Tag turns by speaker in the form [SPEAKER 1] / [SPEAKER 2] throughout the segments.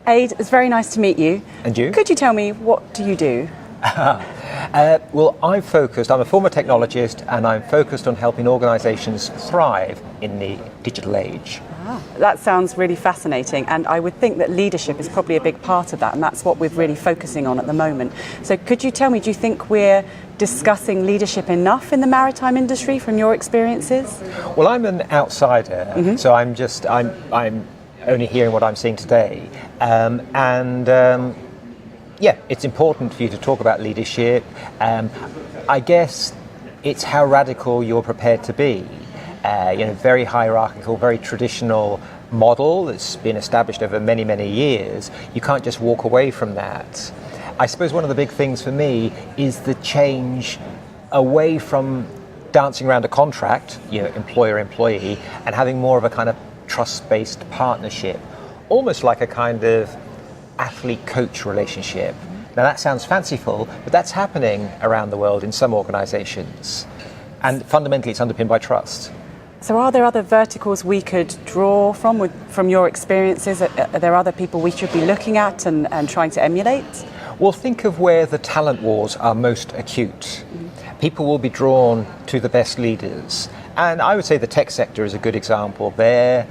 [SPEAKER 1] Ade, it's very nice to meet you.
[SPEAKER 2] And you?
[SPEAKER 1] Could you tell me, what do you do?
[SPEAKER 2] Well, I'm a former technologist, and I'm focused on helping organisations thrive in the digital age.
[SPEAKER 1] That sounds really fascinating, and I would think that leadership is probably a big part of that, and that's what we're really focusing on at the moment. So could you tell me, do you think we're discussing leadership enough in the maritime industry from your experiences?
[SPEAKER 2] Well, I'm an outsider, so I'm only hearing what I'm seeing today. Yeah, it's important for you to talk about leadership. I guess it's how radical you're prepared to be. Very hierarchical, very traditional model that's been established over many, many years. You can't just walk away from that. I suppose one of the big things for me is the change away from dancing around a contract, employer-employee, and having more of a kind of trust-based partnership, almost like a kind of athlete-coach relationship. Now that sounds fanciful, but that's happening around the world in some organisations. And fundamentally it's underpinned by trust.
[SPEAKER 1] So are there other verticals we could draw from your experiences? Are there other people we should be looking at and trying to emulate?
[SPEAKER 2] Well, think of where the talent wars are most acute. People will be drawn to the best leaders. And I would say the tech sector is a good example there.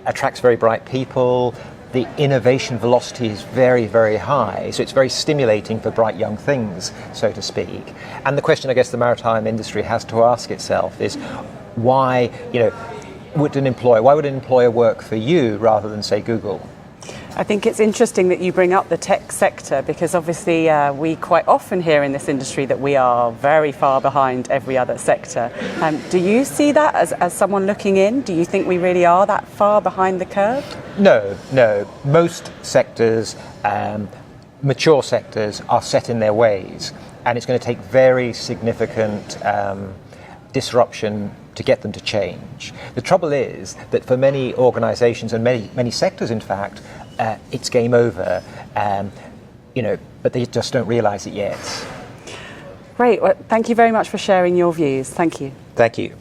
[SPEAKER 2] Attracts very bright people. The innovation velocity is very, very high, so it's very stimulating for bright young things, so to speak. And the question I guess the maritime industry has to ask itself is why would an employer work for you rather than, say, Google?
[SPEAKER 1] I think it's interesting that you bring up the tech sector, because obviously we quite often hear in this industry that we are very far behind every other sector. Do you see that as someone looking in? Do you think we really are that far behind the curve?
[SPEAKER 2] No. Most sectors, mature sectors, are set in their ways, and it's going to take very significant disruption to get them to change. The trouble is that for many organisations and many sectors, in fact, it's game over, but they just don't realise it yet.
[SPEAKER 1] Great. Well, thank you very much for sharing your views. Thank you.
[SPEAKER 2] Thank you.